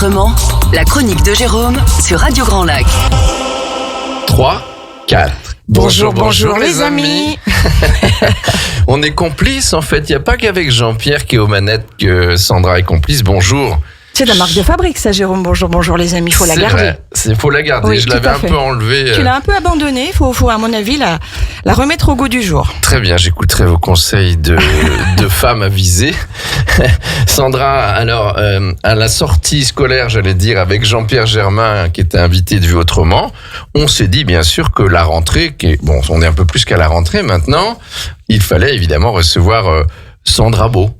autrement, la chronique de Jérôme sur Radio Grand Lac. 3, 4. Bonjour les amis. On est complices en fait, il n'y a pas qu'avec Jean-Pierre qui est aux manettes que Sandra est complice. Bonjour. C'est la marque de fabrique ça, Jérôme. Bonjour les amis, il faut la garder. Il faut la garder, Oui, je l'avais un peu enlevée. Tu l'as un peu abandonnée, il faut à mon avis la remettre au goût du jour. Très bien, j'écouterai vos conseils de femmes avisées. Sandra, alors, à la sortie scolaire, j'allais dire, avec Jean-Pierre Germain, qui était invité de Vue Autrement, on s'est dit bien sûr que la rentrée, on est un peu plus qu'à la rentrée maintenant, il fallait évidemment recevoir Sandra Beau.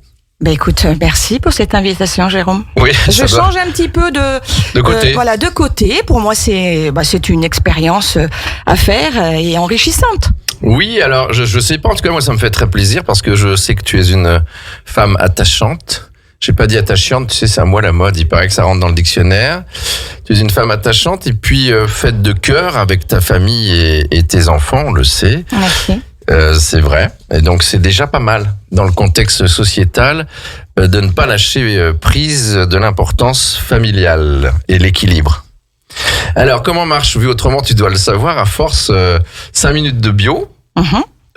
Ben écoute, merci pour cette invitation, Jérôme. Oui, je change un petit peu de côté. De côté. Pour moi, c'est une expérience à faire et enrichissante. Oui, alors je sais pas. En tout cas, moi, ça me fait très plaisir parce que je sais que tu es une femme attachante. J'ai pas dit attachante, tu sais, c'est à moi la mode. Il paraît que ça rentre dans le dictionnaire. Tu es une femme attachante et puis faite de cœur avec ta famille et tes enfants, on le sait. Merci. C'est vrai, et donc c'est déjà pas mal dans le contexte sociétal de ne pas lâcher prise de l'importance familiale et l'équilibre. Alors comment marche Vue Autrement, tu dois le savoir, à force 5 minutes de bio,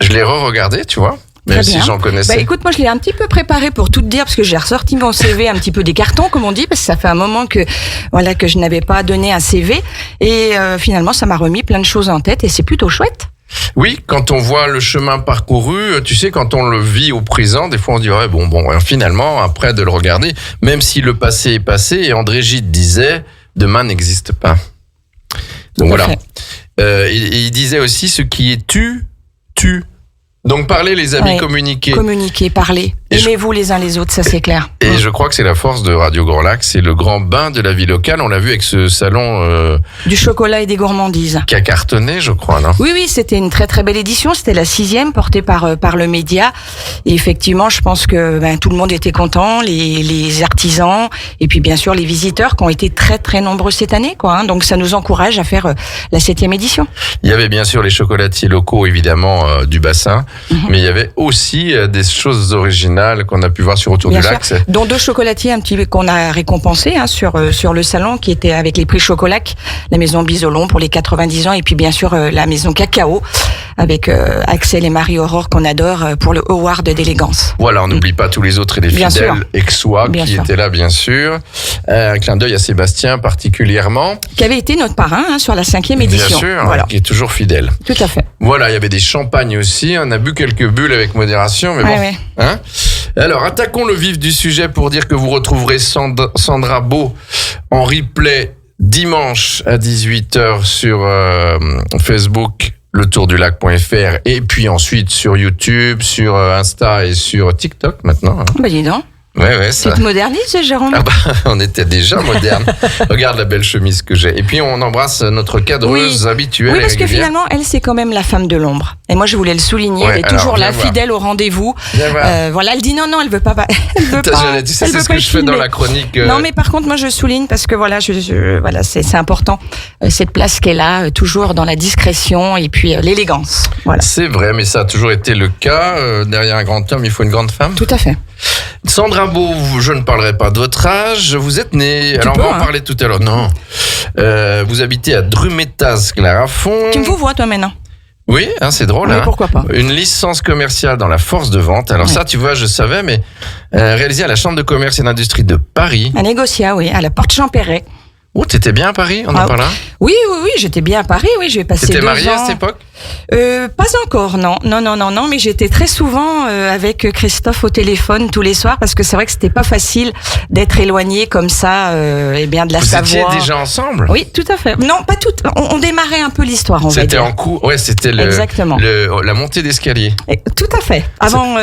je l'ai re-regardé, tu vois, même si j'en connaissais. Écoute, moi je l'ai un petit peu préparé pour tout te dire, parce que j'ai ressorti mon CV un petit peu des cartons, comme on dit, parce que ça fait un moment que je n'avais pas donné un CV, et finalement ça m'a remis plein de choses en tête, et c'est plutôt chouette. Oui, quand on voit le chemin parcouru, tu sais, quand on le vit au présent, des fois on dit ouais, bon, finalement, après de le regarder, même si le passé est passé, et André Gide disait demain n'existe pas. Donc voilà. Il disait aussi ce qui est tue. Donc parlez les amis, communiquez. Communiquez, parlez. Aimez-vous les uns les autres, ça c'est clair. Et je crois que c'est la force de Radio Grand Lac, c'est le grand bain de la vie locale. On l'a vu avec ce salon... du chocolat et des gourmandises. Qui a cartonné, je crois, non ? Oui, c'était une très très belle édition. C'était la 6e, portée par le média. Et effectivement, je pense que tout le monde était content, les artisans, et puis bien sûr les visiteurs qui ont été très très nombreux cette année, quoi. Donc ça nous encourage à faire la 7e édition. Il y avait bien sûr les chocolatiers locaux, évidemment, du bassin. Mais il y avait aussi des choses originales qu'on a pu voir sur Autour du Lac. Dont 2 chocolatiers un petit peu qu'on a récompensés sur le salon, qui était avec les prix Chocolac, la maison Bisolon pour les 90 ans, et puis bien sûr la maison Cacao avec Axel et Marie-Aurore qu'on adore pour le Award d'élégance. Voilà, on n'oublie pas tous les autres et les fidèles Aixois qui étaient là, bien sûr. Un clin d'œil à Sébastien particulièrement. Qui avait été notre parrain sur la 5e édition. Bien sûr, qui est toujours fidèle. Tout à fait. Voilà, il y avait des champagnes aussi. On a bu quelques bulles avec modération, mais bon. Ouais. Hein ? Alors, attaquons le vif du sujet pour dire que vous retrouverez Sandra Beau en replay dimanche à 18h sur Facebook, letourdulac.fr, et puis ensuite sur YouTube, sur Insta et sur TikTok maintenant. Dis donc. Ouais, ça. Tu te modernises, Jérôme ? On était déjà moderne. Regarde la belle chemise que j'ai. Et puis, on embrasse notre cadreuse habituelle. Oui, parce que finalement, elle, c'est quand même la femme de l'ombre. Et moi, je voulais le souligner. Elle est toujours là, fidèle au rendez-vous. Elle dit non, elle veut pas. Elle veut pas. Tu sais, c'est ce que je fais dans la chronique. Non, mais par contre, moi, je souligne parce que c'est important. Cette place qu'elle a, toujours dans la discrétion et puis l'élégance. Voilà. C'est vrai, mais ça a toujours été le cas. Derrière un grand homme, il faut une grande femme. Tout à fait. Sandra Beau, je ne parlerai pas de votre âge. Vous êtes née. Alors, on va en parler tout à l'heure. Non. Vous habitez à Drumettaz-Clarafond. Tu me vois, toi, maintenant ? Oui, c'est drôle. Oui, pourquoi pas. Une licence commerciale dans la force de vente. Alors ça, tu vois, je savais, mais réalisée à la Chambre de commerce et d'industrie de Paris. À Négocia, oui, à la Porte Champéret. Oh, t'étais bien à Paris, on en parle là ? Oui, j'étais bien à Paris, oui, j'ai passé 2 ans. T'étais mariée à cette époque ? Pas encore, non, mais j'étais très souvent avec Christophe au téléphone tous les soirs, parce que c'est vrai que c'était pas facile d'être éloigné comme ça, de la Savoie. Vous étiez déjà ensemble ? Oui, tout à fait. Non, pas toutes. On démarrait un peu l'histoire, on va dire. C'était en cours, c'était la montée d'escalier. Tout à fait. Avant.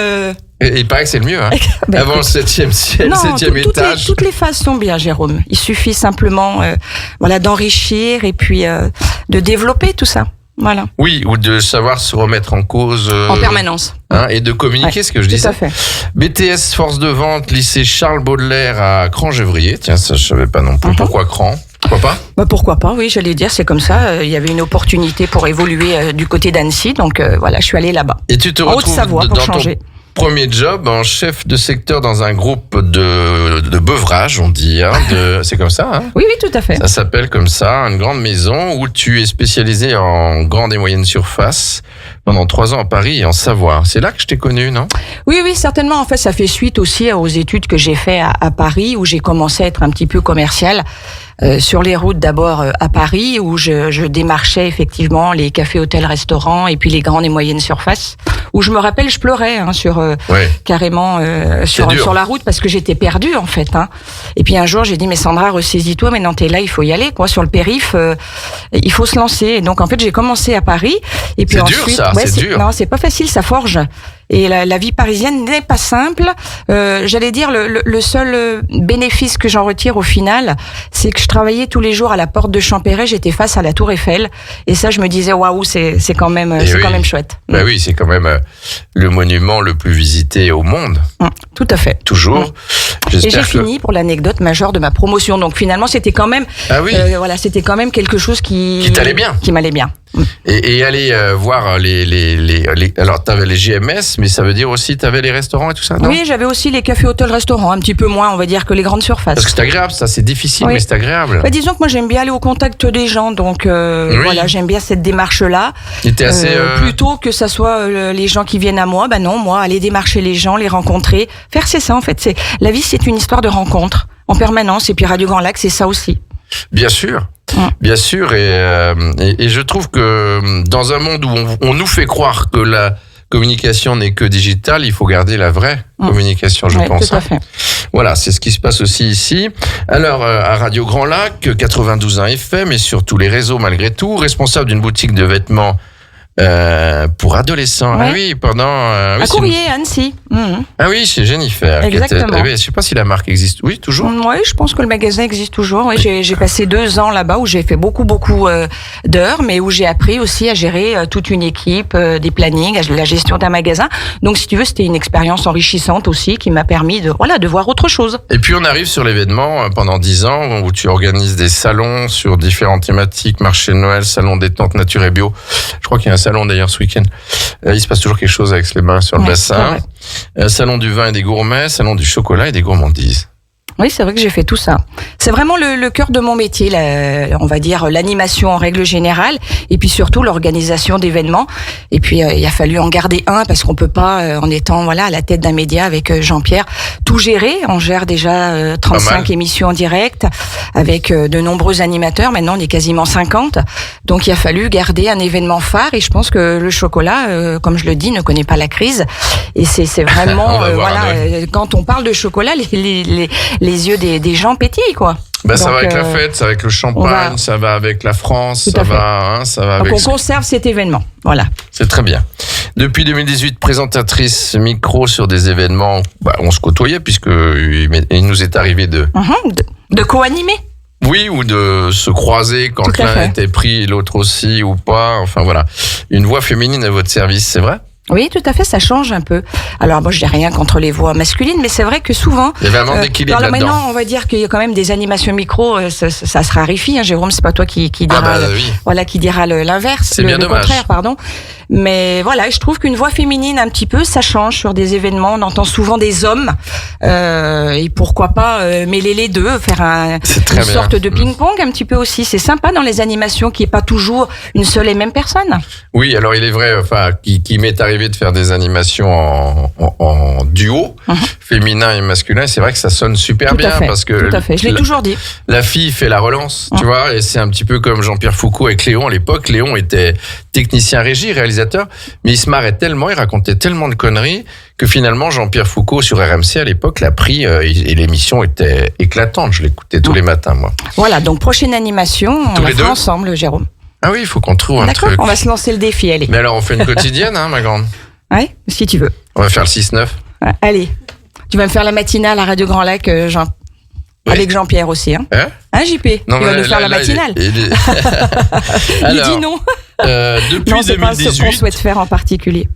Et il paraît que c'est le mieux, avant le 7e étage. Toutes les phases sont bien, Jérôme. Il suffit simplement d'enrichir et puis de développer tout ça. Voilà. Oui, ou de savoir se remettre en cause. En permanence. Et de communiquer, ce que je disais. Tout à fait. BTS Force de Vente, lycée Charles Baudelaire à Cran-Gevrier. Tiens, ça je savais pas non plus. Pourquoi Cran ? Pourquoi pas ? Pourquoi pas, oui, j'allais dire, c'est comme ça. Il y avait une opportunité pour évoluer du côté d'Annecy, donc je suis allée là-bas. Et tu te retrouves en Haute-Savoie pour changer. premier job en chef de secteur dans un groupe de beuvrage, on dit. C'est comme ça, hein? Oui, tout à fait. Ça s'appelle comme ça, une grande maison où tu es spécialisé en grande et moyenne surface pendant 3 ans à Paris et en Savoie. C'est là que je t'ai connu, non? Oui, certainement. En fait, ça fait suite aussi aux études que j'ai fait à Paris, où j'ai commencé à être un petit peu commercial. Sur les routes d'abord à Paris, où je démarchais effectivement les cafés, hôtels, restaurants et puis les grandes et moyennes surfaces, où je me rappelle, je pleurais carrément sur la route parce que j'étais perdue en fait. Et puis un jour j'ai dit mais Sandra, ressaisis-toi, maintenant t'es là, il faut y aller quoi, sur le périph, il faut se lancer. Et donc en fait j'ai commencé à Paris et puis c'est ensuite dur, ça, c'est dur. Non, c'est pas facile, ça forge. Et la vie parisienne n'est pas simple. J'allais dire le seul bénéfice que j'en retire au final, c'est que je travaillais tous les jours à la porte de Champéret, j'étais face à la Tour Eiffel, et ça je me disais waouh, c'est quand même quand même chouette. Bah oui, c'est quand même le monument le plus visité au monde. Tout à fait. Toujours. Et j'ai fini pour l'anecdote majeure de ma promotion. Donc finalement, c'était quand même c'était quand même quelque chose qui t'allait bien. Qui m'allait bien. Et aller voir alors t'avais les GMS, mais ça veut dire aussi t'avais les restaurants et tout ça, non? Oui, j'avais aussi les cafés, hôtels, restaurants, un petit peu moins, on va dire, que les grandes surfaces. Parce que c'est agréable, ça, c'est difficile, mais c'est agréable. Bah, disons que moi j'aime bien aller au contact des gens, donc voilà, j'aime bien cette démarche-là. Plutôt que ça soit les gens qui viennent à moi, non, moi aller démarcher les gens, les rencontrer, faire c'est ça en fait. La vie, c'est une histoire de rencontres en permanence, et puis Radio Grand Lac, c'est ça aussi. Bien sûr. Bien sûr, et je trouve que dans un monde où on nous fait croire que la communication n'est que digitale, il faut garder la vraie communication, je pense. Tout à fait. Voilà, c'est ce qui se passe aussi ici. Alors, à Radio Grand Lac, 92.1 FM et sur tous les réseaux malgré tout, responsable d'une boutique de vêtements pour adolescents. Ouais. Ah oui, pendant... à Courrier, Annecy. Ah oui, chez Jennifer. Exactement. Je sais pas si la marque existe. Oui, toujours. Oui, je pense que le magasin existe toujours. Oui, j'ai passé 2 ans là-bas où j'ai fait beaucoup d'heures, mais où j'ai appris aussi à gérer toute une équipe, des plannings, la gestion d'un magasin. Donc, si tu veux, c'était une expérience enrichissante aussi qui m'a permis de voir autre chose. Et puis, on arrive sur l'événement pendant 10 ans où tu organises des salons sur différentes thématiques, marché de Noël, salon détente nature et bio. Je crois qu'il y a un salon d'ailleurs ce week-end. Il se passe toujours quelque chose avec les mains sur le bassin. Salon du vin et des gourmets, salon du chocolat et des gourmandises. Oui, c'est vrai que j'ai fait tout ça. C'est vraiment le cœur de mon métier, on va dire l'animation en règle générale, et puis surtout l'organisation d'événements. Et puis il a fallu en garder un parce qu'on peut pas, en étant à la tête d'un média avec Jean-Pierre, tout gérer. On gère déjà 35 émissions en direct avec de nombreux animateurs. Maintenant, on est quasiment 50. Donc il a fallu garder un événement phare. Et je pense que le chocolat, comme je le dis, ne connaît pas la crise. Et c'est vraiment quand on parle de chocolat, les yeux des gens pétillent, quoi. Ça va avec la fête, ça va avec le champagne, ça va avec la France, ça va avec... Donc on conserve cet événement, voilà. C'est très bien. Depuis 2018, présentatrice micro sur des événements, on se côtoyait puisque il nous est arrivé de co-animer. Oui, ou de se croiser quand l'un était pris, l'autre aussi, ou pas. Enfin voilà, une voix féminine à votre service, c'est vrai ? Oui, tout à fait, ça change un peu. Alors moi, je n'ai rien contre les voix masculines, mais c'est vrai que souvent... Il y avait un manque d'équilibre là-dedans. Maintenant, on va dire qu'il y a quand même des animations micro, ça se raréfie. Jérôme, c'est pas toi qui dira, qui dira l'inverse, c'est bien dommage. Contraire, pardon. Mais voilà, je trouve qu'une voix féminine, un petit peu, ça change sur des événements. On entend souvent des hommes, et pourquoi pas mêler les deux, faire une sorte de ping-pong un petit peu aussi. C'est sympa dans les animations qu'il n'y ait pas toujours une seule et même personne. Oui, alors il est vrai, qui m'est arrivé de faire des animations en duo, féminin et masculin. C'est vrai que ça sonne super bien parce que tout à fait. Je l'ai toujours dit. La fille fait la relance, tu vois, et c'est un petit peu comme Jean-Pierre Foucault avec Léon à l'époque. Léon était technicien régie, réalisateur, mais il se marrait tellement, il racontait tellement de conneries que finalement Jean-Pierre Foucault sur RMC à l'époque l'a pris et l'émission était éclatante. Je l'écoutais tous les matins, moi. Voilà, donc prochaine animation, on la fera ensemble, Jérôme. Ah oui, il faut qu'on trouve un truc. D'accord, on va se lancer le défi, allez. Mais alors, on fait une quotidienne, ma grande. Oui, si tu veux. On va faire le 6-9. Allez, tu vas me faire la matinale à Radio Grand Lac, avec Jean-Pierre aussi. Hein, JP, non, tu vas nous faire la matinale. Alors, il dit non. Depuis non, c'est 2018... pas ce qu'on souhaite faire en particulier.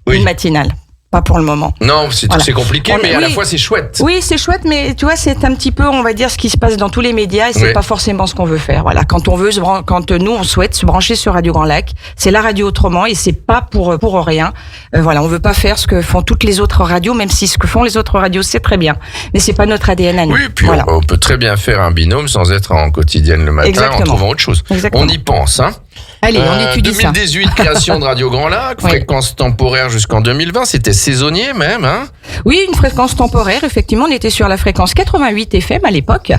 Oui. Une matinale. pas pour le moment. Non, c'est compliqué, mais à la fois c'est chouette. Oui, c'est chouette, mais tu vois, c'est un petit peu, on va dire, ce qui se passe dans tous les médias, et c'est pas forcément ce qu'on veut faire. Voilà, quand nous on souhaite se brancher sur Radio Grand Lac, c'est la radio autrement, et c'est pas pour rien. Voilà, on veut pas faire ce que font toutes les autres radios, même si ce que font les autres radios c'est très bien, mais c'est pas notre ADN à nous. Oui, puis on peut très bien faire un binôme sans être en quotidienne le matin, en trouvant autre chose. Exactement. On y pense, hein. Allez, on étudie 2018, ça. création de Radio Grand Lac, fréquence temporaire jusqu'en 2020, c'était saisonnier même, hein. Oui, une fréquence temporaire, effectivement, on était sur la fréquence 88 FM à l'époque.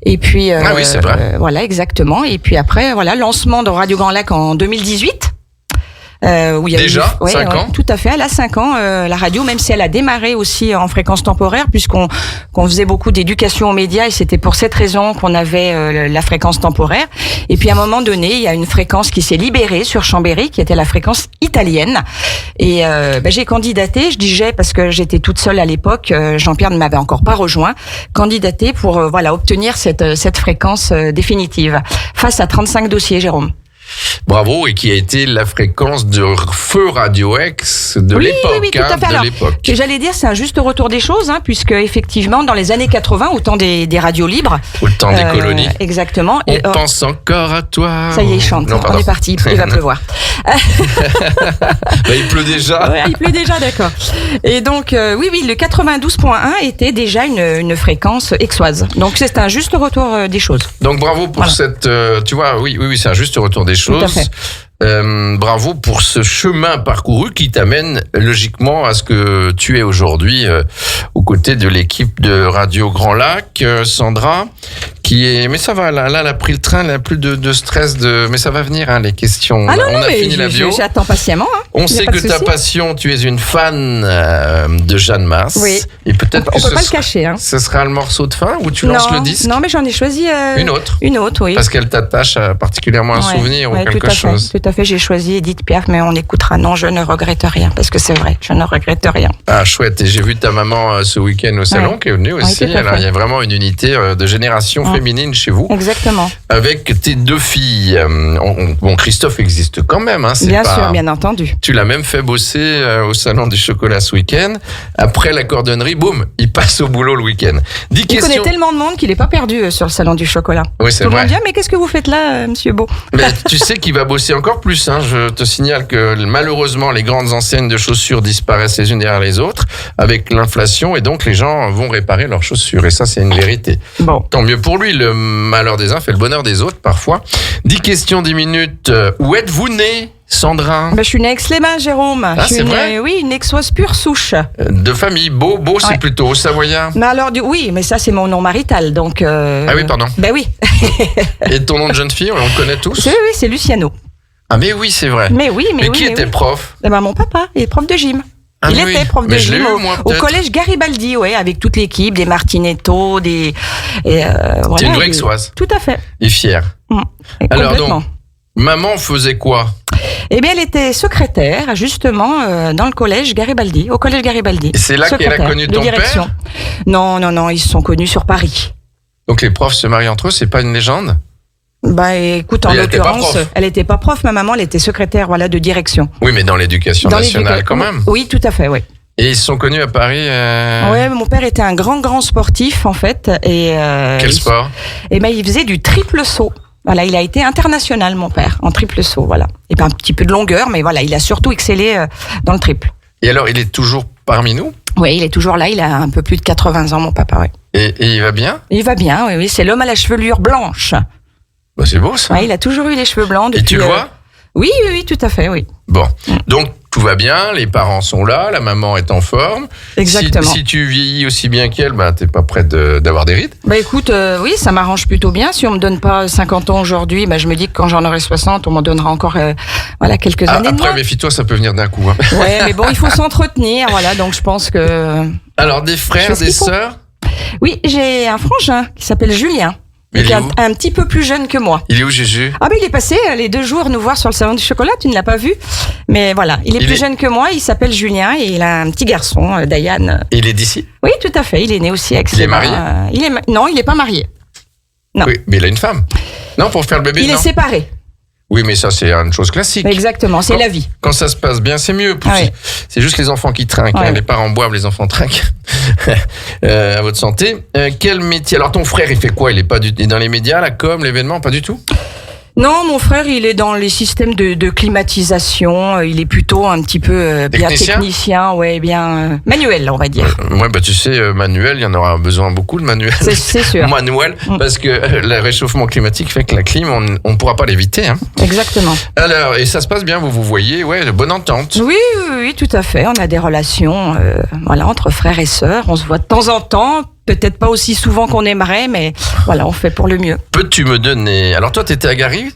Et puis oui, c'est vrai. Voilà, exactement. Et puis après, voilà, lancement de Radio Grand Lac en 2018. Où il y a déjà 5 ans. Tout à fait, elle a 5 ans la radio, même si elle a démarré aussi en fréquence temporaire, puisqu'on faisait beaucoup d'éducation aux médias, et c'était pour cette raison qu'on avait la fréquence temporaire. Et puis à un moment donné, il y a une fréquence qui s'est libérée sur Chambéry, qui était la fréquence italienne. Et j'ai candidaté, je dis j'ai parce que j'étais toute seule à l'époque, Jean-Pierre ne m'avait encore pas rejoint, candidaté pour obtenir cette fréquence définitive face à 35 dossiers, Jérôme. Bravo, et qui a été la fréquence de Feu Radio X de l'époque. Oui, tout à fait. Alors, j'allais dire, c'est un juste retour des choses, hein, puisque effectivement, dans les années 80, au temps des radios libres, au temps des colonies, exactement. On pense encore à toi. Ça y est, il chante. On est parti. Il va pleuvoir. Il pleut déjà. Ouais, il pleut déjà, d'accord. Et donc, oui, le 92.1 était déjà une fréquence aixoise. Donc, c'est un juste retour des choses. Donc, bravo pour cette. Tu vois, oui, c'est un juste retour des choses. Tout à fait. Bravo pour ce chemin parcouru qui t'amène logiquement à ce que tu es aujourd'hui aux côtés de l'équipe de Radio Grand Lac, Sandra, qui est. Mais ça va, là, elle a pris le train, elle a plus de stress mais ça va venir, hein, les questions. Ah non, on a fini la bio. J'attends patiemment. Hein. On sait que ta passion, tu es une fan de Jeanne Masse. Oui. Et peut-être on peut pas le cacher. Hein. Ce sera le morceau de fin ou tu lances le disque? Non, mais j'en ai choisi une autre. Une autre, oui. Parce qu'elle t'attache particulièrement un souvenir ou quelque chose. Tout à fait, j'ai choisi Edith Piaf, mais on écoutera. Non, je ne regrette rien, parce que c'est vrai, je ne regrette rien. Ah, chouette. Et j'ai vu ta maman ce week-end au salon qui est venue aussi. Alors, il y a vraiment une unité de génération féminine chez vous. Exactement. Avec tes 2 filles. Bon, Christophe existe quand même. Hein, bien sûr, bien entendu. Tu l'as même fait bosser au salon du chocolat ce week-end. Après la cordonnerie, boum, il passe au boulot le week-end. Il connaît tellement de monde qu'il n'est pas perdu sur le salon du chocolat. Oui, c'est vrai. Tout le monde dit, mais qu'est-ce que vous faites là, monsieur Beau? Mais tu sais qu'il va bosser encore plus. Hein. Je te signale que malheureusement, les grandes enseignes de chaussures disparaissent les unes derrière les autres avec l'inflation, et donc les gens vont réparer leurs chaussures. Et ça, c'est une vérité. Bon. Tant mieux pour lui. Le malheur des uns fait le bonheur des autres parfois. 10 questions, 10 minutes. Où êtes-vous né, Sandra? Je suis née à Aix-les-Bains, Jérôme. Ah, c'est vrai? Oui, une aixoise pure souche. De famille. Beau, c'est plutôt au Savoyard. Mais alors, oui, mais ça, c'est mon nom marital, donc... Ah oui, pardon. Ben oui. Et ton nom de jeune fille, on le connaît tous? Oui, c'est Luciano. Ah mais oui, c'est vrai. Mais qui était prof? Mon papa, il est prof de gym. Il était prof de gym au collège Garibaldi, avec toute l'équipe, des Martinetto, des... voilà, c'est une vraie aixoise. Tout à fait. Et fière. Alors donc, maman faisait quoi? Eh bien, elle était secrétaire, justement, dans le collège Garibaldi, au collège Garibaldi. Et c'est là qu'elle a connu ton père? Non, ils se sont connus sur Paris. Donc les profs se marient entre eux, c'est pas une légende? Écoute, en l'occurrence, elle était pas prof, ma maman, elle était secrétaire, de direction. Oui, mais dans l'éducation nationale quand même. Oui, tout à fait, oui. Et ils se sont connus à Paris. Ouais, mon père était un grand sportif en fait, et quel sport? Il faisait du triple saut. Voilà, il a été international, mon père, en triple saut, voilà. Et pas un petit peu de longueur, mais voilà, il a surtout excellé dans le triple. Et alors, il est toujours parmi nous? Oui, il est toujours là, il a un peu plus de 80 ans, mon papa, oui. Et il va bien? Il va bien, oui, c'est l'homme à la chevelure blanche. C'est beau ça. Ouais, il a toujours eu les cheveux blancs. Et tu le vois? Oui, tout à fait, oui. Bon, donc tout va bien, les parents sont là, la maman est en forme. Exactement. Si tu vieillis aussi bien qu'elle, t'es pas prête d'avoir des rides? Écoute, oui, ça m'arrange plutôt bien. Si on me donne pas 50 ans aujourd'hui, je me dis que quand j'en aurai 60, on m'en donnera encore quelques années. Après, méfie-toi, ça peut venir d'un coup. Hein. Ouais, mais bon, il faut s'entretenir, donc je pense que... Alors, des frères, des sœurs? Oui, j'ai un frangin qui s'appelle Julien. Il est un petit peu plus jeune que moi. Il est où, Jésus? Il est passé les 2 jours nous voir sur le salon du chocolat, tu ne l'as pas vu. Mais voilà, il est plus jeune que moi, il s'appelle Julien et il a un petit garçon, Diane. Et il est d'ici? Oui, tout à fait, il est né aussi à Aix-les-Bains. Il est marié? Non, il n'est pas marié. Non. Oui, mais il a une femme. Non, pour faire le bébé, Il est séparé. Oui, mais ça, c'est une chose classique. Exactement, c'est la vie. Quand ça se passe bien, c'est mieux. Ouais. C'est juste les enfants qui trinquent. Ouais. Les parents boivent, les enfants trinquent. À votre santé. Quel métier? Alors, ton frère, il fait quoi? Il est dans les médias, la com, l'événement? Pas du tout? Non, mon frère, il est dans les systèmes de climatisation. Il est plutôt un petit peu bien technicien, ouais, bien manuel, on va dire. Ouais, bah tu sais, manuel, il y en aura besoin beaucoup de manuel. C'est sûr. Manuel, parce que le réchauffement climatique fait que la clim, on ne pourra pas l'éviter. Hein. Exactement. Alors, et ça se passe bien, vous voyez, ouais, de bonne entente. Oui, tout à fait. On a des relations, voilà, entre frères et sœurs. On se voit de temps en temps. Peut-être pas aussi souvent qu'on aimerait, mais voilà, on fait pour le mieux. Peux-tu me donner... Alors toi, t'étais à Gary?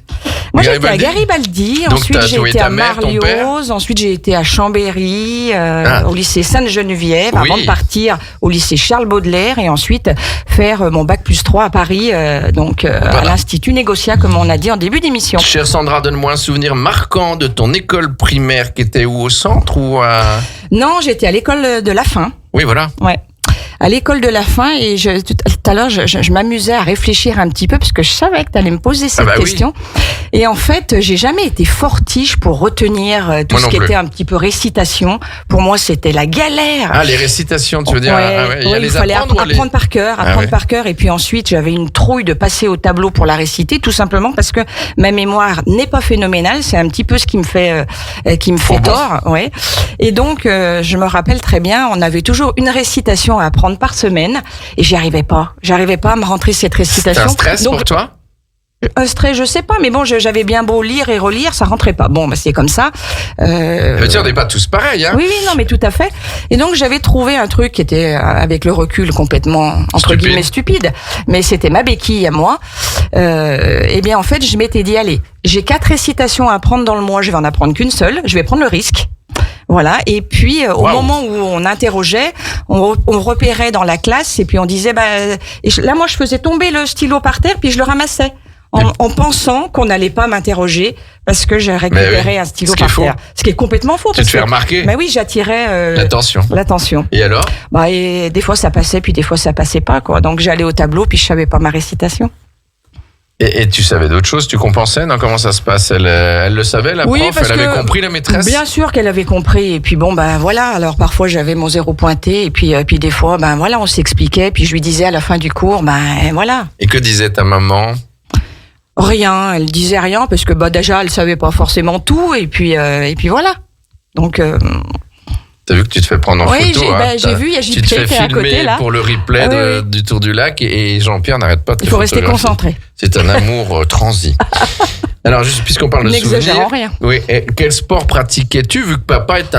Moi, j'étais à Garibaldi. Donc, ensuite, j'ai été à Marlioz. Ensuite, j'ai été à Chambéry, au lycée Sainte-Geneviève, avant de partir au lycée Charles Baudelaire et ensuite faire mon bac +3 à Paris, à l'Institut Négocia, comme on a dit en début d'émission. Chère Sandra, donne-moi un souvenir marquant de ton école primaire qui était où, au centre ou à... Non, j'étais à l'école de la Fin. Oui, voilà. Ouais. À l'école de la Fin, et tout à l'heure, je m'amusais à réfléchir un petit peu parce que je savais que tu allais me poser cette question. Oui. Et en fait, j'ai jamais été fortiche pour retenir tout ce qui était un petit peu récitation. Pour moi, c'était la galère. Ah, les récitations, tu veux dire? Il fallait apprendre par cœur, par cœur. Et puis ensuite, j'avais une trouille de passer au tableau pour la réciter, tout simplement parce que ma mémoire n'est pas phénoménale. C'est un petit peu ce qui me fait tort. Ouais. Et donc, je me rappelle très bien, on avait toujours une récitation à apprendre par semaine et j'y arrivais pas. J'arrivais pas à me rentrer cette récitation. C'était un stress pour toi? Un stress, je sais pas, mais bon, j'avais bien beau lire et relire, ça rentrait pas. Bon, bah, c'est comme ça. On n'est pas tous pareils, hein? Oui, non, mais tout à fait. Et donc, j'avais trouvé un truc qui était, avec le recul, complètement, entre guillemets, stupide. Mais c'était ma béquille à moi. Eh bien, en fait, je m'étais dit, allez, j'ai 4 récitations à apprendre dans le mois, je vais en apprendre qu'une seule. Je vais prendre le risque. Voilà. Et puis, au moment où on interrogeait, on repérait dans la classe et puis on disait, là, moi, je faisais tomber le stylo par terre puis je le ramassais. En pensant qu'on n'allait pas m'interroger parce que j'ai récupéré un stylo par terre. Ce qui est complètement faux. Tu te fais remarquer. Mais oui, j'attirais l'attention. Et alors? Et des fois ça passait, puis des fois ça passait pas, quoi. Donc j'allais au tableau, puis je savais pas ma récitation. Et tu savais d'autres choses? Tu compensais? Non, comment ça se passe? Elle le savait, la prof? Elle avait compris, la maîtresse? Bien sûr qu'elle avait compris. Et puis bon, voilà. Alors parfois j'avais mon 0 pointé. Et puis des fois, voilà, on s'expliquait. Puis je lui disais à la fin du cours, voilà. Et que disait ta maman? Rien, elle disait rien parce que déjà elle savait pas forcément tout et puis voilà. Donc t'as vu que tu te fais prendre en photo? J'ai vu, il y a JP qui est à côté là. Pour le replay du Tour du Lac et Jean-Pierre n'arrête pas de te photographier. Il faut rester concentré. C'est un amour transi. Alors, juste puisqu'on parle de souvenirs. N'exagérons rien. Oui. Et quel sport pratiquais-tu vu que papa est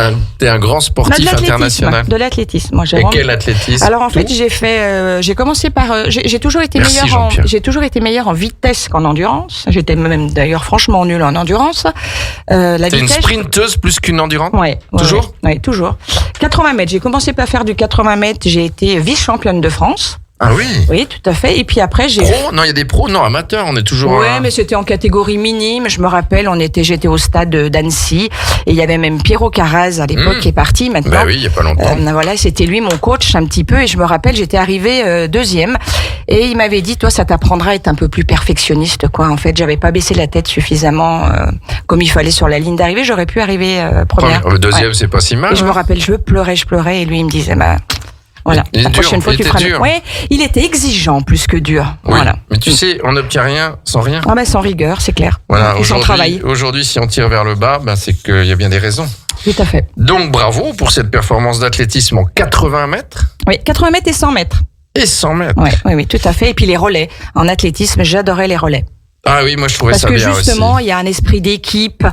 un grand sportif international? De l'athlétisme. Moi, et quel athlétisme? Alors en fait, j'ai commencé par, j'ai toujours été meilleur en vitesse qu'en endurance. J'étais même d'ailleurs franchement nulle en endurance. T'es une sprinteuse plus qu'une endurance? Ouais. Toujours? Oui, toujours. 80 mètres. J'ai commencé par faire du 80 mètres. J'ai été vice-championne de France. Ah oui? Oui, tout à fait. Et puis après, Pro? Non, il y a des pros. Non, amateurs, on est toujours... Ouais, mais c'était en catégorie minime. Je me rappelle, j'étais au stade d'Annecy. Et il y avait même Pierrot Carraz à l'époque qui est parti maintenant. Bah oui, il y a pas longtemps. Voilà, c'était lui, mon coach, un petit peu. Et je me rappelle, j'étais arrivée deuxième. Et il m'avait dit, toi, ça t'apprendra à être un peu plus perfectionniste, quoi. En fait, j'avais pas baissé la tête suffisamment comme il fallait sur la ligne d'arrivée. J'aurais pu arriver première. Deuxième, c'est pas si mal. Et je me rappelle, je pleurais. Et lui, il me disait, voilà. La prochaine fois, tu feras mieux. Ouais, il était exigeant plus que dur. Oui. Voilà. Mais tu sais, on n'obtient rien sans rien. Sans rigueur, c'est clair. Voilà. Et sans travail. Aujourd'hui, si on tire vers le bas, c'est qu'il y a bien des raisons. Tout à fait. Donc, bravo pour cette performance d'athlétisme en 80 mètres. Oui, 80 mètres et 100 mètres. Et 100 mètres. Oui, tout à fait. Et puis les relais. En athlétisme, j'adorais les relais. Ah oui, moi je trouvais ça bien aussi. Parce que justement, il y a un esprit d'équipe,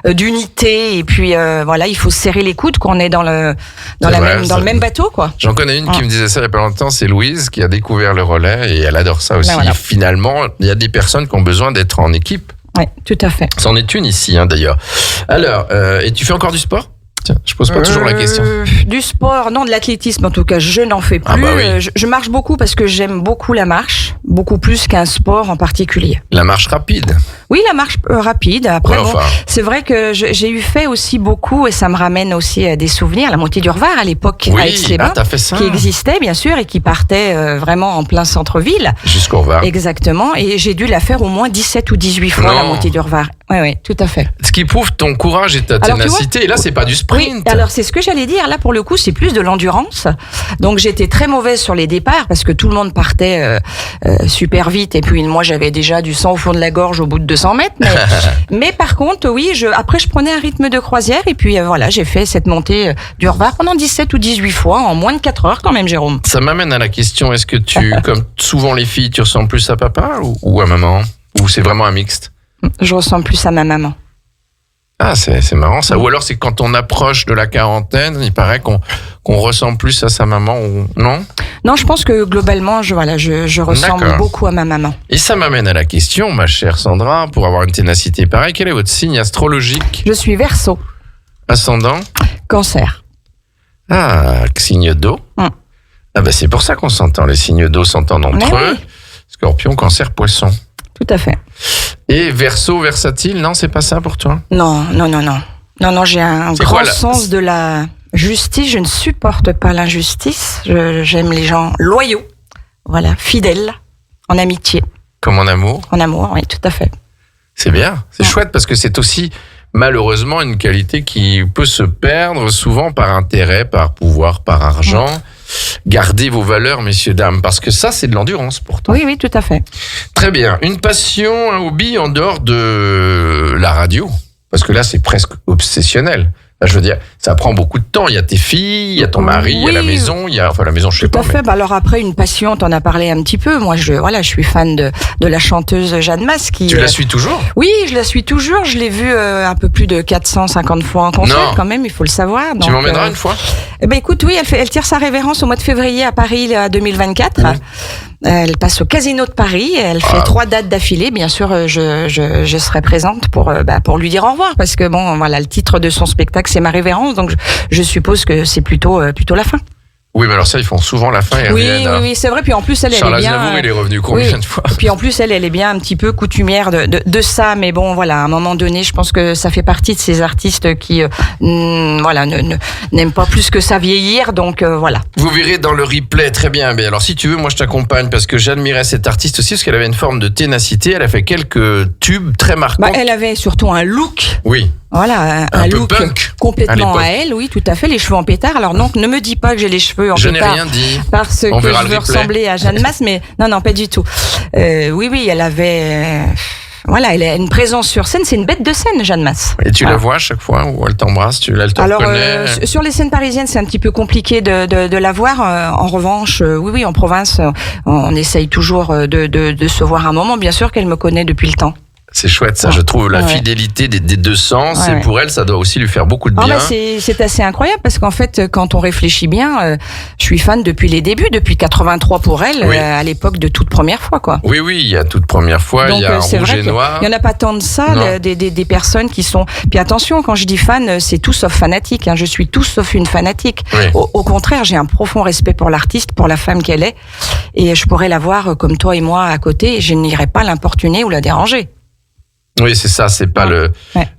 d'unité, et puis il faut serrer les coudes qu'on est dans le même bateau, quoi. J'en connais une qui me disait ça il y a pas longtemps, c'est Louise qui a découvert le relais et elle adore ça aussi. Voilà. Finalement, il y a des personnes qui ont besoin d'être en équipe. Oui, tout à fait. C'en est une ici, d'ailleurs. Alors, et tu fais encore du sport? Tiens, je pose pas toujours la question. Du sport, non, de l'athlétisme en tout cas, je n'en fais plus. Je marche beaucoup parce que j'aime beaucoup la marche, beaucoup plus qu'un sport en particulier. La marche rapide? Oui, la marche rapide. Après, c'est vrai que j'ai eu fait aussi beaucoup, et ça me ramène aussi à des souvenirs, la montée du Revard à l'époque, à Aix-les-Bains, qui existait bien sûr et qui partait vraiment en plein centre-ville. Jusqu'au Revard. Exactement, et j'ai dû la faire au moins 17 ou 18 fois, la montée du Revard. ouais, tout à fait. Ce qui prouve ton courage et ta Alors, tu ténacité. Et là, c'est pas du Oui, sprint. alors c'est ce que j'allais dire. Là, pour le coup, c'est plus de l'endurance. Donc, j'étais très mauvaise sur les départs parce que tout le monde partait super vite. Et puis, moi, j'avais déjà du sang au fond de la gorge au bout de 200 mètres. Mais par contre, oui, après, je prenais un rythme de croisière. Et puis, voilà, j'ai fait cette montée du Horvath pendant 17 ou 18 fois en moins de 4 heures quand même, Jérôme. Ça m'amène à la question, est-ce que tu, comme souvent les filles, tu ressembles plus à papa ou à maman? Ou c'est vraiment un mixte? Je ressemble plus à ma maman. Ah, c'est marrant ça. Ou alors c'est quand on approche de la quarantaine, il paraît qu'on ressemble plus à sa maman ou non? Non, je pense que globalement, je ressemble D'accord. beaucoup à ma maman. Et ça m'amène à la question, ma chère Sandra, pour avoir une ténacité pareille, quel est votre signe astrologique? Je suis Verseau, Ascendant? Cancer. Ah, signe d'eau. Ah ben c'est pour ça qu'on s'entend. Les signes d'eau s'entendent entre Mais eux. oui. Scorpion, Cancer, Poisson. Tout à fait. Et Verseau, versatile, non, c'est pas ça pour toi? Non, j'ai un C'est grand quoi, là sens de la justice. Je ne supporte pas l'injustice. J'aime les gens loyaux, voilà, fidèles, en amitié, Comme en amour? en amour, oui, tout à fait. C'est bien, c'est Ouais. chouette parce que c'est aussi malheureusement une qualité qui peut se perdre souvent par intérêt, par pouvoir, par argent. Gardez vos valeurs, messieurs, dames, parce que ça, c'est de l'endurance pourtant. Oui, oui, tout à fait. Très bien. Une passion, un hobby en dehors de la radio? Parce que là, c'est presque obsessionnel. Là, je veux dire, ça prend beaucoup de temps. Il y a tes filles, il y a ton mari, il y a la Oui. maison, enfin la maison, je sais Tout pas. à fait. Bah alors après, une passion, t'en as parlé un petit peu. Moi, je suis fan de la chanteuse Jeanne Masse qui. Tu la suis toujours? Oui, je la suis toujours. Je l'ai vue un peu plus de 450 fois en concert, Non. quand même. Il faut le savoir. Tu Donc, m'emmèneras une fois? Eh ben écoute, oui, elle tire sa révérence au mois de février à Paris, là, 2024. Oui. Elle passe au Casino de Paris. Elle fait 3 dates d'affilée. Bien sûr, je serai présente pour lui dire au revoir parce que bon, voilà, le titre de son spectacle, c'est Ma révérence. Donc je suppose que c'est plutôt la fin. Oui, mais alors ça, ils font souvent la fin et Oui, reviennent. oui, c'est vrai. Puis en plus, elle Charles est bien. Aznavour, il est revenu combien oui. de fois? Et puis en plus, elle est bien un petit peu coutumière de ça. Mais bon, voilà, à un moment donné, je pense que ça fait partie de ces artistes qui, n'aiment pas plus que ça vieillir. Donc voilà. Vous verrez dans le replay, très bien. Mais alors, si tu veux, moi, je t'accompagne parce que j'admirais cette artiste aussi parce qu'elle avait une forme de ténacité. Elle a fait quelques tubes très marquants. Elle avait surtout un look. Oui. Voilà, Un peu look punk, à complètement l'époque. à elle, oui, tout à fait, les cheveux en pétard. Alors donc, ne me dis pas que j'ai les cheveux en Je n'ai pétard rien dit. parce On que verra je le veux replay. ressembler à Jeanne Masse, mais non, pas du tout. Oui, elle avait... voilà, elle a une présence sur scène, c'est une bête de scène, Jeanne Masse. Et tu Voilà. la vois à chaque fois où elle t'embrasse, elle te Alors, reconnaît. sur les scènes parisiennes, c'est un petit peu compliqué de la voir. En revanche, oui, en province, on essaye toujours de se voir un moment. Bien sûr qu'elle me connaît depuis le temps. C'est chouette, ça, Ouais. je trouve. La Ouais. fidélité des deux sens. Ouais, Et pour elle, ça doit aussi lui faire beaucoup de Ah bien. bah c'est assez incroyable parce qu'en fait, quand on réfléchit bien, je suis fan depuis les débuts, depuis 83 pour elle, Oui. à l'époque de toute première fois, quoi. Oui, il y a toute première fois, il y a un c'est rouge vrai et qu'il noir. y en a pas tant de ça, Non. des personnes qui sont. Puis attention, quand je dis fan, c'est tout sauf fanatique. Hein. Je suis tout sauf une fanatique. Oui. Au contraire, j'ai un profond respect pour l'artiste, pour la femme qu'elle est, et je pourrais la voir comme toi et moi à côté, et je n'irai pas l'importuner ou la déranger. Oui, c'est ça, c'est pas Ouais.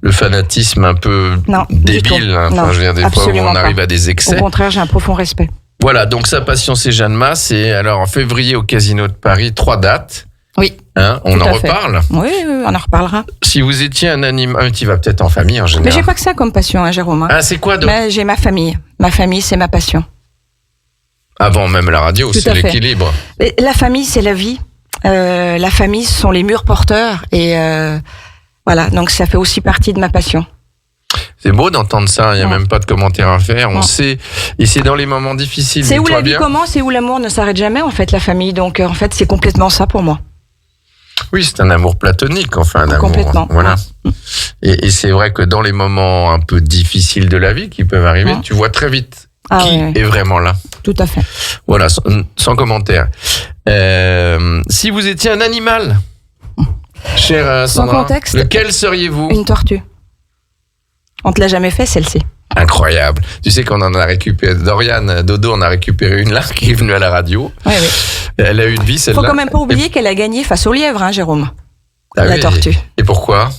le fanatisme un peu Non, du débile. tout. Hein. Enfin, Non, je veux dire, des fois où absolument on arrive pas. à des Au excès. contraire, j'ai un profond respect. Voilà, donc sa passion, c'est Jeanne Masse. Et alors, en février, au Casino de Paris, 3 dates. Oui. Hein, on Tout en à fait. reparle. Oui, on en reparlera. Si vous étiez un animal, tu vas peut-être en famille en Mais général. j'ai pas que ça comme passion, hein, Jérôme. Hein. Ah, c'est quoi donc? Mais j'ai ma famille. Ma famille, c'est ma passion. Avant même la radio, Tout c'est à fait. l'équilibre. Et la famille, c'est la vie. La famille, ce sont les murs porteurs. Et voilà, donc ça fait aussi partie de ma passion. C'est beau d'entendre ça, il n'y a Ouais. même pas de commentaire à faire. On Ouais. sait, et c'est dans les moments difficiles. C'est où dis-toi la vie bien. commence et où l'amour ne s'arrête jamais, en fait, la famille. Donc, en fait, c'est complètement ça pour moi. Oui, c'est un amour platonique, enfin un amour. Complètement. Voilà. Et c'est vrai que dans les moments un peu difficiles de la vie qui peuvent arriver, Ouais. tu vois très vite Ah qui ouais. est vraiment là. Tout à fait. Voilà, sans commentaire. Si vous étiez un animal, chère Sans Sandra, contexte. lequel seriez-vous? Une tortue. On te l'a jamais fait, celle-ci. Incroyable. Tu sais qu'on en a récupéré, Dorian Dodo en a récupéré une là qui est venue à la radio. Oui, oui. Elle a eu une vie, celle-là. Faut quand même pas oublier qu'elle a gagné face au lièvre, hein, Jérôme. Ah la oui. tortue. Et pourquoi?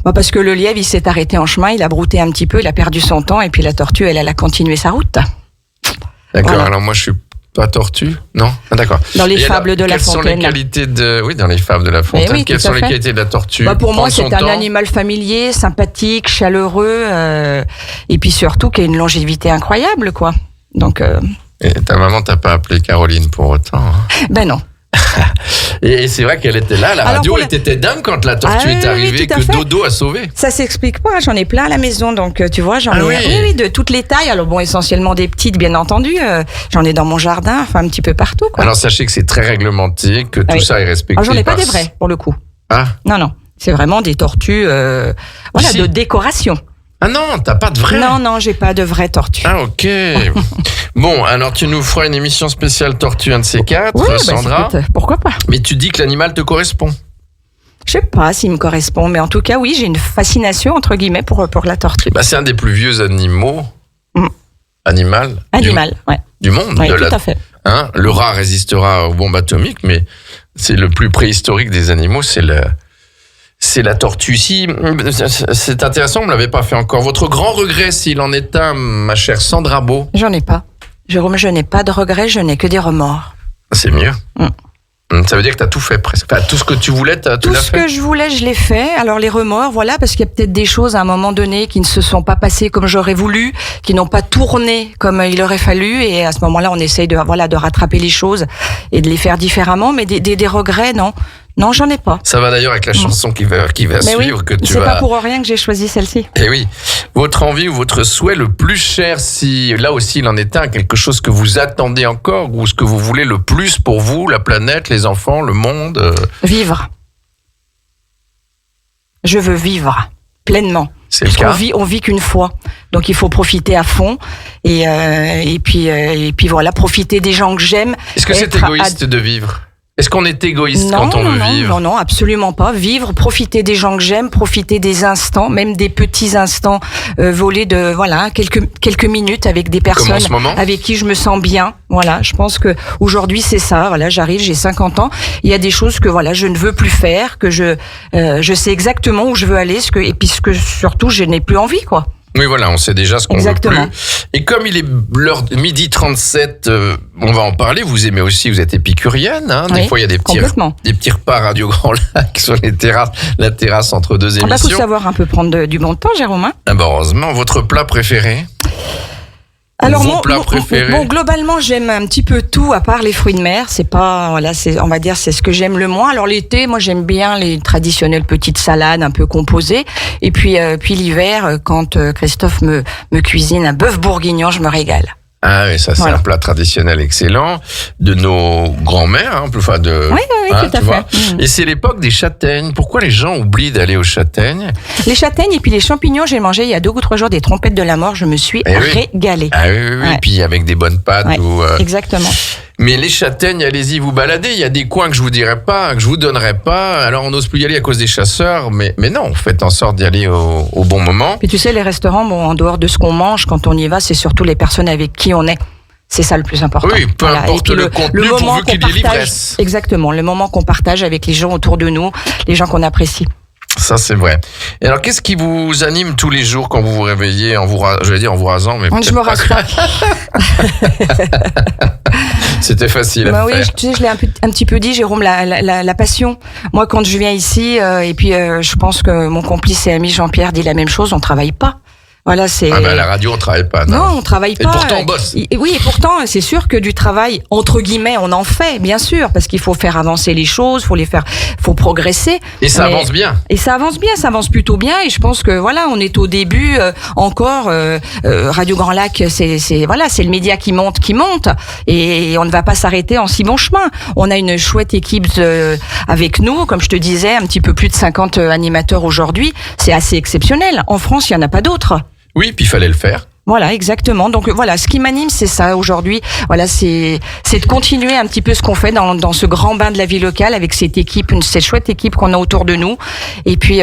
Bah parce que le lièvre, il s'est arrêté en chemin, il a brouté un petit peu, il a perdu son temps, et puis la tortue, elle a continué sa route. D'accord, Voilà. alors moi je suis pas tortue? Non? Ah, d'accord. Dans les fables de La Fontaine. Quelles sont les qualités dans les fables de La Fontaine, oui, quelles sont les qualités de la tortue? Pour moi, Prendre son c'est un temps. animal familier, sympathique, chaleureux, et puis surtout qui a une longévité incroyable, quoi. Donc. Et ta maman t'a pas appelé Caroline pour autant? Hein? Ben non. Et c'est vrai qu'elle était là, la radio était dingue quand la tortue est arrivée, que Dodo a sauvé. Ça s'explique pas, j'en ai plein à la maison, donc tu vois, j'en ai oui, de toutes les tailles. Alors bon, essentiellement des petites, bien entendu. J'en ai dans mon jardin, enfin un petit peu partout, quoi. Alors sachez que c'est très réglementé, que tout ça est respecté. Alors j'en ai pas des vrais, pour le coup. Ah. Non, c'est vraiment des tortues, de décoration. Ah non, t'as pas de vrai? Non, j'ai pas de vraie tortue. Ah ok. Bon, alors tu nous feras une émission spéciale tortue, un de ces quatre, Sandra. Écoute, pourquoi pas? Mais tu dis que l'animal te correspond. Je sais pas s'il me correspond, mais en tout cas, oui, j'ai une fascination, entre guillemets, pour la tortue. C'est un des plus vieux animaux. Animal, du monde. Oui, tout à fait. Hein, le rat résistera aux bombes atomiques, mais c'est le plus préhistorique des animaux, c'est la tortue. Si, c'est intéressant, on ne l'avait pas fait encore. Votre grand regret, s'il en est un, ma chère Sandra Beau? J'en ai pas. Jérôme, je n'ai pas de regrets, je n'ai que des remords. C'est mieux. Ça veut dire que tu as tout fait presque. Enfin, tout ce que tu voulais, tu l'as fait. Tout ce que je voulais, je l'ai fait. Alors les remords, voilà, parce qu'il y a peut-être des choses à un moment donné qui ne se sont pas passées comme j'aurais voulu, qui n'ont pas tourné comme il aurait fallu. Et à ce moment-là, on essaye de rattraper les choses et de les faire différemment. Mais des regrets, non. Non, j'en ai pas. Ça va d'ailleurs avec la chanson qui va suivre, que tu vas... C'est pas pour rien que j'ai choisi celle-ci. Eh oui. Votre envie ou votre souhait le plus cher, si là aussi il en est un, quelque chose que vous attendez encore, ou ce que vous voulez le plus pour vous, la planète, les enfants, le monde? Vivre. Je veux vivre pleinement. C'est le cas. On vit qu'une fois, donc il faut profiter à fond et puis voilà, profiter des gens que j'aime. Est-ce que c'est égoïste de vivre? Est-ce qu'on est égoïste quand on veut vivre? Non, absolument pas. Vivre, profiter des gens que j'aime, profiter des instants, même des petits instants volés de quelques minutes avec des personnes avec qui je me sens bien. Voilà, je pense que aujourd'hui c'est ça. Voilà, j'arrive, j'ai 50 ans. Il y a des choses que je ne veux plus faire, que je sais exactement où je veux aller, et puis surtout je n'ai plus envie, quoi. Oui, voilà, on sait déjà ce qu'on veut plus. Et comme il est l'heure de 12h37, on va en parler. Vous aimez aussi, vous êtes épicurienne, hein. Des fois, il y a des petits repas à Radio Grand Lac sur la terrasse entre deux émissions. Il faut savoir un peu prendre du bon temps, Jérôme. Hein. Ah ben heureusement. Votre plat préféré? Alors globalement, j'aime un petit peu tout à part les fruits de mer. C'est pas, on va dire, c'est ce que j'aime le moins. Alors l'été, moi j'aime bien les traditionnelles petites salades un peu composées. Et puis l'hiver, quand Christophe me cuisine un bœuf bourguignon, je me régale. Ah oui, ça c'est un plat traditionnel excellent de nos grands-mères, Oui, tout à fait. Et c'est l'époque des châtaignes. Pourquoi les gens oublient d'aller aux châtaignes? Les châtaignes et puis les champignons, j'ai mangé il y a 2 ou 3 jours des trompettes de la mort, je me suis régalée. Ah oui, puis avec des bonnes pâtes. Exactement. Mais les châtaignes, allez-y vous balader. Il y a des coins que je vous dirai pas, que je vous donnerai pas. Alors on n'ose plus y aller à cause des chasseurs, mais non, faites en sorte d'y aller au bon moment. Puis tu sais, les restaurants, en dehors de ce qu'on mange, quand on y va, c'est surtout les personnes avec qui on est. C'est ça le plus important. Oui, peu importe le contenu, pourvu qu'il y ait l'ivresse. Exactement, le moment qu'on partage avec les gens autour de nous, les gens qu'on apprécie. Ça, c'est vrai. Et alors, qu'est-ce qui vous anime tous les jours quand vous vous réveillez en vous rasant, mais je me rase pas. C'était facile à faire. Oui, tu sais, je l'ai un petit peu dit, Jérôme, la passion. Moi, quand je viens ici, et puis je pense que mon complice et ami Jean-Pierre dit la même chose, on travaille pas. Voilà, c'est... Ah ben, à la radio, on travaille pas. Non, on travaille pas. Et pourtant, on bosse. Oui, et pourtant, c'est sûr que du travail, entre guillemets, on en fait, bien sûr, parce qu'il faut faire avancer les choses, faut progresser. Et ça avance bien. Et ça avance plutôt bien, et je pense que, on est au début, encore, Radio Grand Lac, c'est le média qui monte, et on ne va pas s'arrêter en si bon chemin. On a une chouette équipe avec nous, comme je te disais, un petit peu plus de 50 animateurs aujourd'hui. C'est assez exceptionnel. En France, il y en a pas d'autres. Oui, puis il fallait le faire. Voilà, exactement. Donc ce qui m'anime, c'est ça aujourd'hui. C'est de continuer un petit peu ce qu'on fait dans ce grand bain de la vie locale avec cette chouette équipe qu'on a autour de nous. Et puis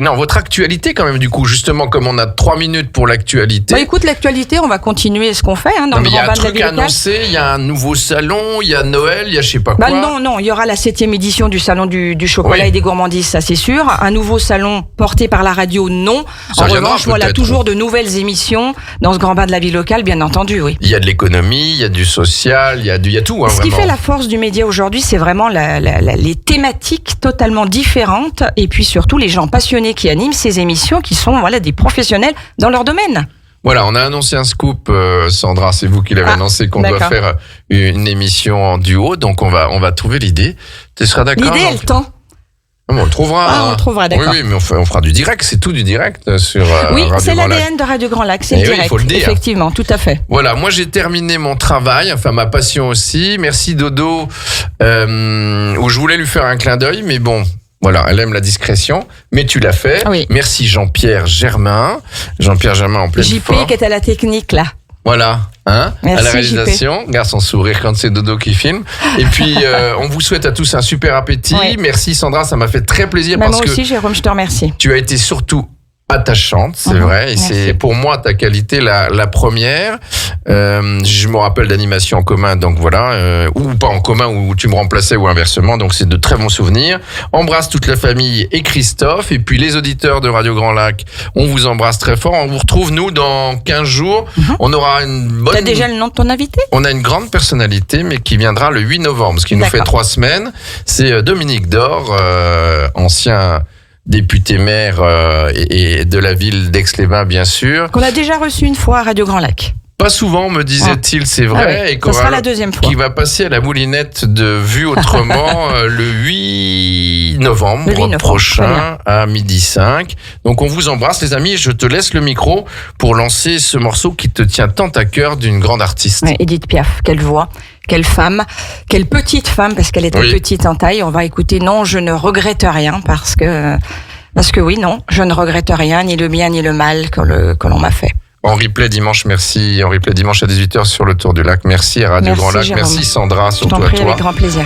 Non, votre actualité quand même du coup, justement, comme on a 3 minutes pour l'actualité. Bah écoute, l'actualité, on va continuer ce qu'on fait dans Non, le mais il y grand a un bain de la truc ville locale. annoncé, il y a un nouveau salon, il y a Noël, il y a je sais pas quoi. Non, il y aura la 7e édition du salon du chocolat Oui. et des gourmandises, ça c'est sûr. Un nouveau salon porté par la radio, non. Ça En reviendra revanche, voilà, peut-être. toujours de nouvelles émissions dans ce grand bain de la ville locale, bien entendu, oui. Il y a de l'économie, il y a du social, il y a tout. Hein, Ce qui vraiment. fait la force du média aujourd'hui, c'est vraiment les thématiques totalement différentes et puis surtout les gens passionnés qui animent ces émissions qui sont des professionnels dans leur domaine. Voilà, on a annoncé un scoop, Sandra, c'est vous qui l'avez annoncé, qu'on doit d'accord. faire une émission en duo, donc on va trouver l'idée. Tu seras d'accord? L'idée, elle tend. On le trouvera. Ah, on le trouvera, d'accord. Oui, mais on fera du direct, c'est tout du direct sur Oui, Radio c'est Grand Lac. l'ADN de Radio Grand Lac, c'est Eh le oui, direct. il faut le dire. Effectivement, tout à fait. Voilà, moi j'ai terminé mon travail, enfin ma passion aussi. Merci Dodo, où je voulais lui faire un clin d'œil, mais bon, voilà, elle aime la discrétion, mais tu l'as fait. Oui. Merci Jean-Pierre Germain en pleine JP forme. qui est à la technique là. Voilà, hein, Merci, à la réalisation, garde son sourire quand c'est Dodo qui filme. Et puis, on vous souhaite à tous un super appétit. Oui. Merci Sandra, ça m'a fait très plaisir Bah, parce moi que aussi, Jérôme, je te remercie. tu as été surtout attachante, c'est Mhm, vrai, et merci. c'est pour moi ta qualité la première. Je me rappelle d'animation en commun, donc voilà, ou pas en commun, où tu me remplaçais ou inversement, donc c'est de très bons souvenirs. Embrasse toute la famille et Christophe, et puis les auditeurs de Radio Grand Lac, on vous embrasse très fort. On vous retrouve nous dans 15 jours. On aura une bonne. T'as déjà le nom de ton invité? On a une grande personnalité, mais qui viendra le 8 novembre, ce qui nous fait D'accord. 3 semaines. C'est Dominique Dor, ancien député maire et de la ville d'Aix-les-Bains, bien sûr. Qu'on a déjà reçu une fois à Radio Grand Lac. Pas souvent, me disait-il, c'est vrai. Ah ouais, et ça sera la deuxième fois. Qui va passer à la moulinette de Vue Autrement le 8 novembre, Le 8 novembre, très prochain à 12h05. Donc on vous embrasse les amis, je te laisse le micro pour lancer ce morceau qui te tient tant à cœur d'une grande artiste. Ouais, Edith Piaf, quelle voix, quelle femme, quelle petite femme, parce qu'elle est très Oui. petite en taille. On va écouter Non, je ne regrette rien, parce que oui, non, je ne regrette rien, ni le bien ni le mal que l'on m'a fait. En replay dimanche, merci. En replay dimanche à 18h sur le Tour du Lac. Merci à Radio Merci, Grand Lac. Jérôme. Merci Sandra, Je surtout t'en à prie, toi. avec grand plaisir.